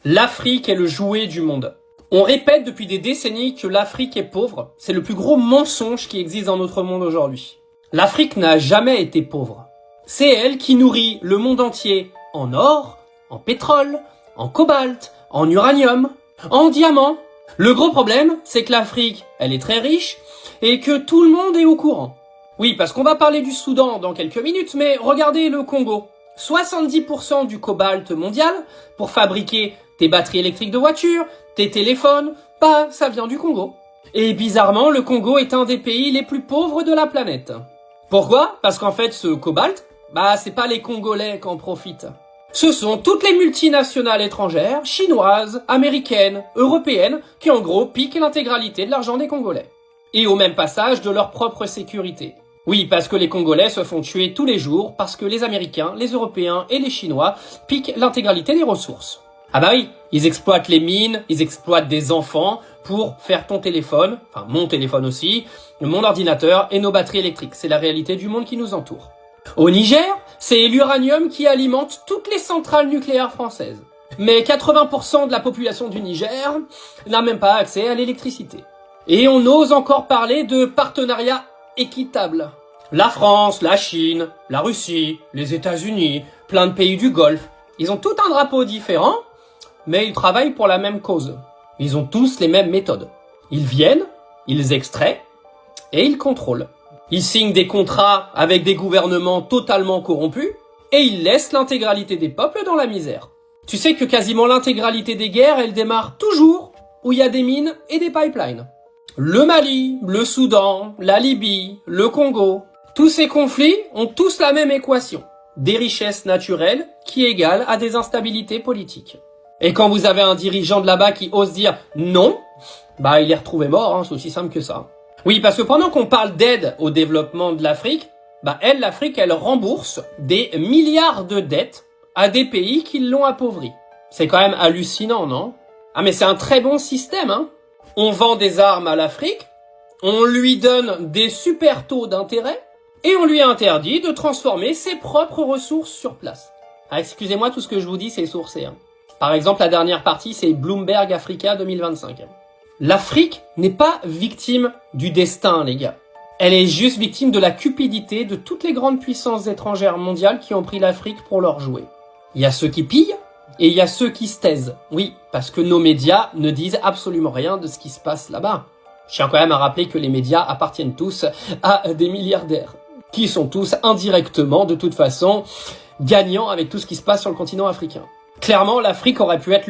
L'Afrique est le jouet du monde. On répète depuis des décennies que l'Afrique est pauvre. C'est le plus gros mensonge qui existe dans notre monde aujourd'hui. L'Afrique n'a jamais été pauvre. C'est elle qui nourrit le monde entier en or, en pétrole, en cobalt, en uranium, en diamant. Le gros problème, c'est que l'Afrique, elle est très riche et que tout le monde est au courant. Oui, parce qu'on va parler du Soudan dans quelques minutes, mais regardez le Congo. 70% du cobalt mondial pour fabriquer tes batteries électriques de voiture, tes téléphones, ça vient du Congo. Et bizarrement, le Congo est un des pays les plus pauvres de la planète. Pourquoi? Parce qu'en fait, ce cobalt, c'est pas les Congolais qui en profitent. Ce sont toutes les multinationales étrangères, chinoises, américaines, européennes, qui en gros piquent l'intégralité de l'argent des Congolais. Et au même passage de leur propre sécurité. Oui, parce que les Congolais se font tuer tous les jours parce que les Américains, les Européens et les Chinois piquent l'intégralité des ressources. Oui, ils exploitent les mines, ils exploitent des enfants pour faire ton téléphone, enfin mon téléphone aussi, mon ordinateur et nos batteries électriques. C'est la réalité du monde qui nous entoure. Au Niger, c'est l'uranium qui alimente toutes les centrales nucléaires françaises. Mais 80% de la population du Niger n'a même pas accès à l'électricité. Et on ose encore parler de partenariat équitable. La France, la Chine, la Russie, les États-Unis, plein de pays du Golfe, ils ont tout un drapeau différent, mais ils travaillent pour la même cause. Ils ont tous les mêmes méthodes. Ils viennent, ils extraient et ils contrôlent. Ils signent des contrats avec des gouvernements totalement corrompus et ils laissent l'intégralité des peuples dans la misère. Tu sais que quasiment l'intégralité des guerres, elles démarrent toujours où il y a des mines et des pipelines. Le Mali, le Soudan, la Libye, le Congo, tous ces conflits ont tous la même équation. Des richesses naturelles qui égalent à des instabilités politiques. Et quand vous avez un dirigeant de là-bas qui ose dire non, il est retrouvé mort, c'est aussi simple que ça. Oui, parce que pendant qu'on parle d'aide au développement de l'Afrique, l'Afrique, elle rembourse des milliards de dettes à des pays qui l'ont appauvri. C'est quand même hallucinant, non? Mais c'est un très bon système, On vend des armes à l'Afrique, on lui donne des super taux d'intérêt, et on lui interdit de transformer ses propres ressources sur place. Excusez-moi, tout ce que je vous dis, c'est sourcé. Par exemple, la dernière partie, c'est Bloomberg Africa 2025. L'Afrique n'est pas victime du destin, les gars. Elle est juste victime de la cupidité de toutes les grandes puissances étrangères mondiales qui ont pris l'Afrique pour leur jouet. Il y a ceux qui pillent, et il y a ceux qui se taisent. Oui, parce que nos médias ne disent absolument rien de ce qui se passe là-bas. Je tiens quand même à rappeler que les médias appartiennent tous à des milliardaires, qui sont tous indirectement, de toute façon, gagnants avec tout ce qui se passe sur le continent africain. Clairement, l'Afrique aurait pu être